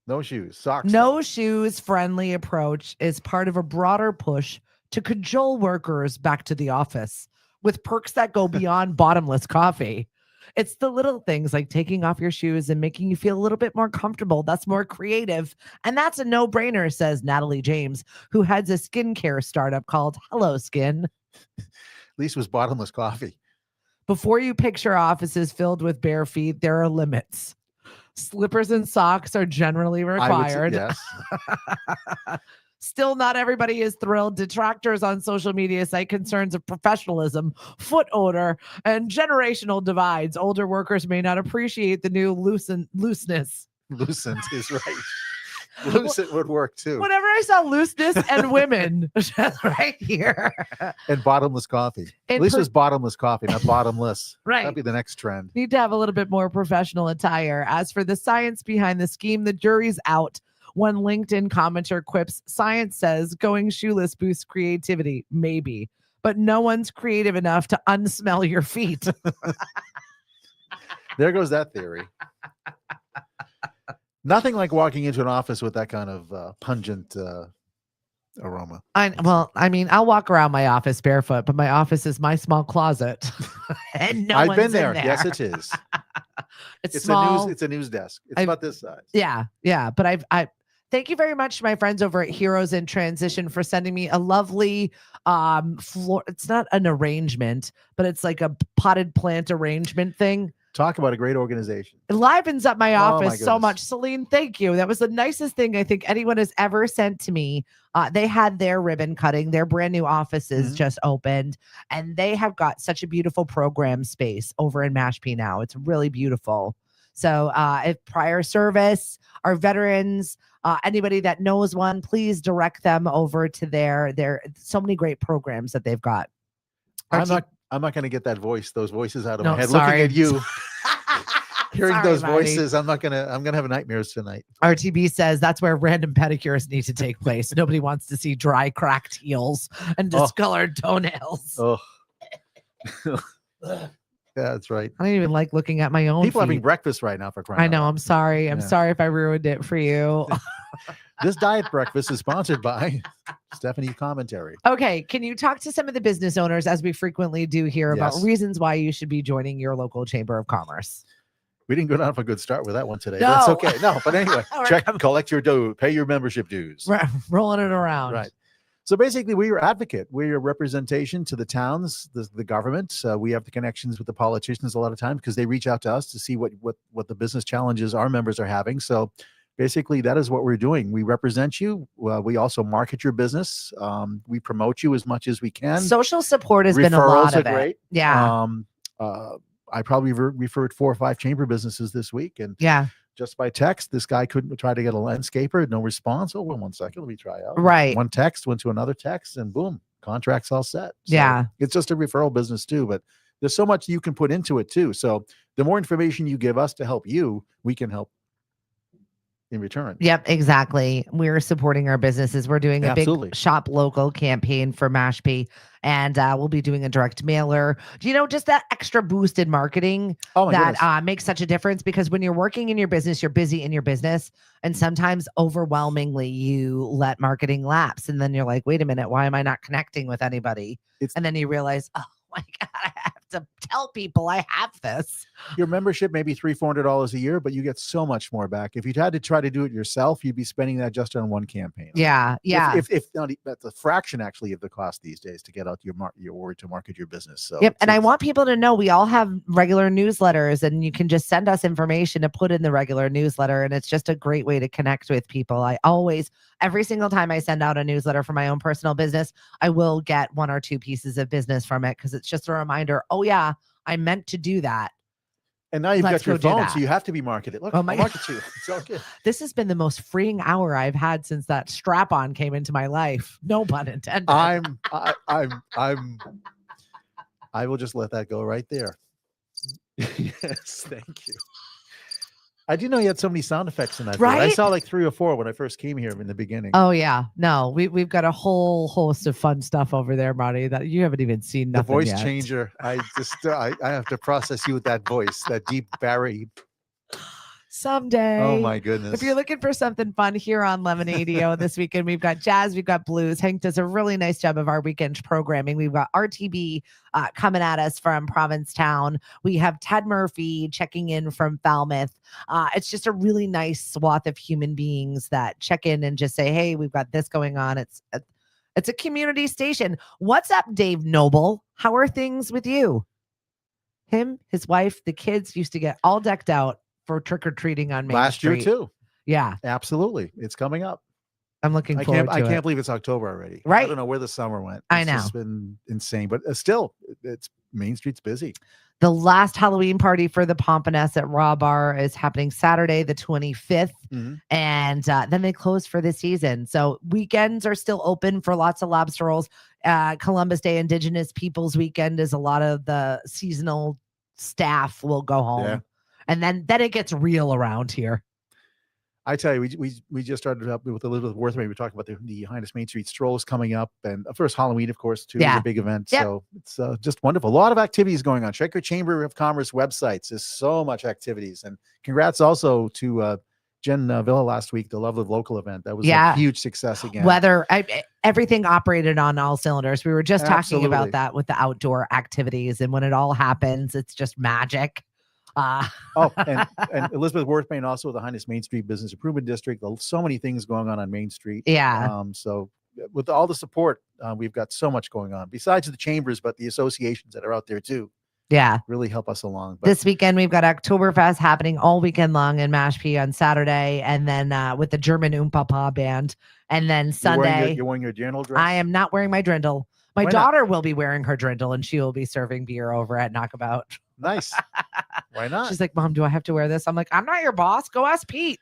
No shoes. Socks.
No shoes friendly approach is part of a broader push to cajole workers back to the office with perks that go beyond bottomless coffee. It's the little things like taking off your shoes and making you feel a little bit more comfortable. That's more creative. And that's a no-brainer, says Natalie James, who heads a skincare startup called Hello Skin.
At least it was bottomless coffee.
Before you picture offices filled with bare feet, there are limits. Slippers and socks are generally required.
Yes.
Still, not everybody is thrilled. Detractors on social media cite concerns of professionalism, foot odor, and generational divides. Older workers may not appreciate the new looseness.
Lucent is right. Lucent would work too.
Whenever I saw looseness and women, just right here.
And bottomless coffee. At least it's bottomless coffee, not bottomless.
Right.
That'd be the next trend.
Need to have a little bit more professional attire. As for the science behind the scheme, the jury's out. One LinkedIn commenter quips, science says going shoeless boosts creativity. Maybe. But no one's creative enough to unsmell your feet.
There goes that theory. Nothing like walking into an office with that kind of pungent aroma.
I'll walk around my office barefoot, but my office is my small closet. And no
I've
one's
been there.
in there.
Yes, it is.
It's small.
It's a news desk. It's about this size.
Yeah. But I thank you very much to my friends over at Heroes in Transition for sending me a lovely floor. It's not an arrangement, but it's like a potted plant arrangement thing.
Talk about a great organization.
It livens up my office so
goodness.
much. Celine, thank you. That was the nicest thing I think anyone has ever sent to me. They had their ribbon cutting. Their brand new offices just opened, and they have got such a beautiful program space over in Mashpee now. It's really beautiful. So if prior service, our veterans, anybody that knows one, please direct them over to there. So many great programs that they've got.
I'm not going to get those voices out of
No,
my head.
sorry.
Looking at you, hearing
Sorry,
those
Marty.
voices, I'm going to have nightmares tonight.
RTB says that's where random pedicures need to take place. Nobody wants to see dry, cracked heels and discolored toenails.
Oh, yeah, that's right.
I don't even like looking at my own
People
feet.
having breakfast right now for crying
I
out
know.
loud.
I'm sorry. I'm
Yeah.
sorry if I ruined it for you.
This diet breakfast is sponsored by Stephanie Commentary.
Okay. Can you talk to some of the business owners, as we frequently do here, about
Yes.
reasons why you should be joining your local chamber of commerce?
We didn't go down for a good start with that one today.
No.
That's okay. No, but anyway,
We're
collect your dough, pay your membership dues.
Rolling it around.
Right. So basically, we're your advocate. We're your representation to the towns, the government. We have the connections with the politicians a lot of times because they reach out to us to see what the business challenges our members are having. So basically, that is what we're doing. We represent you. We also market your business. We promote you as much as we can.
Social support has been a lot
Referrals
of
are
it.
great.
Yeah.
I probably referred 4 or 5 chamber businesses this week, and
Yeah.
just by text, this guy couldn't try to get a landscaper, no response. Oh, well, 1 second, let me try out.
Right.
One text went to another text, and boom, contract's all set. So
Yeah.
it's just a referral business too, but there's so much you can put into it too. So the more information you give us to help you, we can help in return.
Yep, exactly. We're supporting our businesses. We're doing a
Absolutely.
big shop local campaign for Mashpee, and we'll be doing a direct mailer. Do you know just that extra boost in marketing
Oh my goodness.
that makes such a difference? Because when you're working in your business, you're busy in your business, and sometimes overwhelmingly you let marketing lapse, and then you're like, wait a minute, why am I not connecting with anybody? And then you realize, oh my God, I have to tell people I have this.
Your membership may be $300-400 a year, but you get so much more back. If you had to try to do it yourself, you'd be spending that just on one campaign.
Yeah, yeah.
If not, that's a fraction actually of the cost these days to get out your word to market your business. So
Yep. And I want people to know we all have regular newsletters, and you can just send us information to put in the regular newsletter. And it's just a great way to connect with people. I always, every single time I send out a newsletter for my own personal business, I will get 1 or 2 pieces of business from it because it's just a reminder. Oh yeah, I meant to do that.
And now you've
Let's
got your
go do
phone,
that.
so you have to be marketed. Look,
Oh
I'll
my
market you. It's all good.
This has been the most freeing hour I've had since that strap-on came into my life. No pun intended.
I will just let that go right there. Yes, thank you. I didn't know you had so many sound effects in that. Right? I
Right?
saw like 3 or 4 when I first came here in the beginning.
Oh yeah, no, we've got a whole host of fun stuff over there, Marty, that you haven't even seen.
The
Nothing
voice
yet.
changer. I just I have to process you with that voice, that deep Barry.
Someday.
Oh my goodness.
If you're looking for something fun here on Lemonade this weekend, we've got jazz, we've got blues. Hank does a really nice job of our weekend programming. We've got RTB coming at us from Provincetown. We have Ted Murphy checking in from Falmouth. It's just a really nice swath of human beings that check in and just say, hey, we've got this going on. It's a community station. What's up, Dave Noble? How are things with you? Him, his wife, the kids used to get all decked out for trick-or-treating on Main
Last
Street.
year too.
Yeah.
Absolutely. It's coming up.
I'm looking forward to it.
I can't believe it's October already.
Right.
I don't know where the summer went.
I know.
It's just been insane, but still, it's Main Street's busy.
The last Halloween party for the Pompaness at Raw Bar is happening Saturday, the 25th.
Mm-hmm.
And then they close for the season. So weekends are still open for lots of lobster rolls. Columbus Day Indigenous Peoples Weekend is a lot of the seasonal staff will go home.
Yeah.
And then it gets real around here.
I tell you, we just started up with Elizabeth Worthman. We talked about the Highness Main Street Strolls coming up, and first Halloween, of course, too, is a big event.
Yep.
So it's just wonderful. A lot of activities going on. Check your Chamber of Commerce websites. There's so much activities, and congrats also to Jen Villa last week, the Love Live Local event. That was a huge success again.
Everything operated on all cylinders. We were just talking
Absolutely.
about that with the outdoor activities, and when it all happens, it's just magic.
And Elizabeth Worthman also the Highness Main Street Business Improvement District. So many things going on Main Street.
Yeah.
So with all the support, we've got so much going on besides the chambers, but the associations that are out there too.
Yeah.
Really help us along. But
this weekend, we've got Oktoberfest happening all weekend long in Mashpee on Saturday, and then with the German Papa band. And then Sunday.
You're wearing your journal dress?
I am not wearing my drindle. My
Why
daughter
not?
will be wearing her drindle, and she will be serving beer over at Knockabout.
Nice. Why not?
She's like, Mom, do I have to wear this? I'm like, I'm not your boss. Go ask Pete.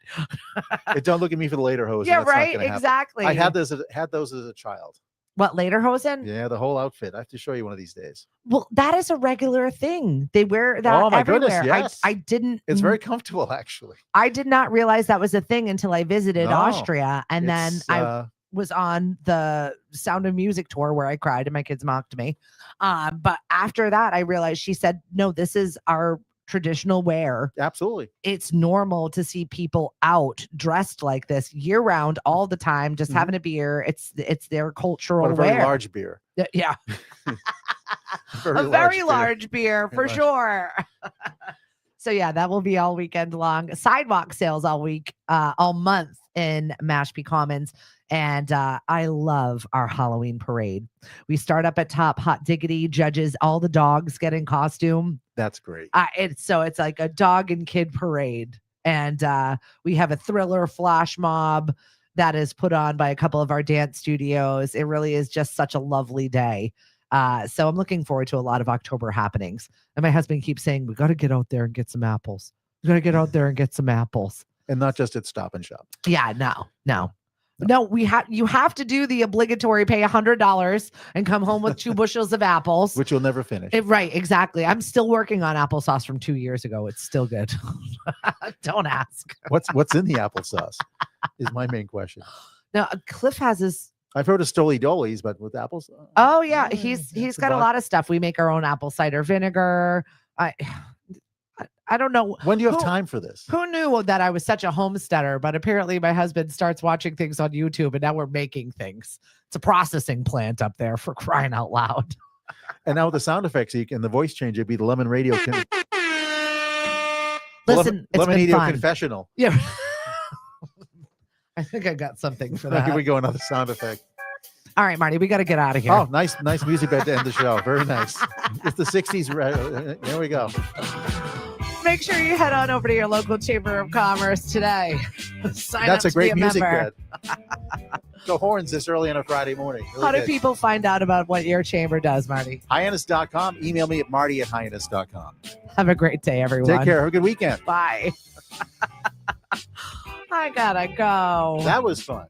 Don't look at me for the later hose.
Yeah, right. Exactly.
I had those as a child.
What, later hosen?
Yeah, the whole outfit. I have to show you one of these days.
Well, that is a regular thing. They wear that
Oh my
everywhere.
goodness, yes.
I didn't.
It's very comfortable, actually.
I did not realize that was a thing until I visited
No,
Austria, and then I was on the Sound of Music tour where I cried and my kids mocked me. But after that, I realized she said, no, this is our traditional wear.
Absolutely.
It's normal to see people out dressed like this year round, all the time, just having a beer. It's their cultural
a very
wear.
large beer.
Yeah.
A
very large beer for sure. So yeah, that will be all weekend long. Sidewalk sales all week, all month in Mashpee Commons. And I love our Halloween parade. We start up at top, hot diggity, judges, all the dogs get in costume.
That's great.
It's like a dog and kid parade. And we have a thriller flash mob that is put on by a couple of our dance studios. It really is just such a lovely day. So I'm looking forward to a lot of October happenings. And my husband keeps saying, we got to get out there and get some apples. We got to get out there and get some apples.
And not just at Stop and Shop.
Yeah, no, you have to do the obligatory pay $100 and come home with 2 bushels of apples,
which you'll never finish.
Right, exactly. I'm still working on applesauce from 2 years ago. It's still good. Don't ask.
What's in the applesauce is my main question.
Now, Cliff has his.
I've heard of Stoli Dolies, but with apples.
Oh yeah, he's got a lot of stuff. We make our own apple cider vinegar. I don't know.
When do you have time for this?
Who knew that I was such a homesteader? But apparently my husband starts watching things on YouTube, and now we're making things. It's a processing plant up there, for crying out loud.
And now with the sound effects, and the voice change, it'd be the Lemon Radio.
Listen, it's
Lemon
been
Radio
fun.
Confessional.
Yeah. I think I got something for that.
Here we go, another sound effect.
All right, Marty, we got to get out of here.
Oh, nice music bed to end the show. Very nice. It's the 60s. Here we go.
Make sure you head on over to your local Chamber of Commerce today. Sign
That's
up
a great
to be
music
member.
bed. the horns this early on a Friday morning. Really
How do
good.
people find out about what your chamber does, Marty?
Hyannis.com. Email me at marty@hyannis.com.
Have a great day, everyone.
Take care. Have a good weekend.
Bye. I gotta go.
That was fun.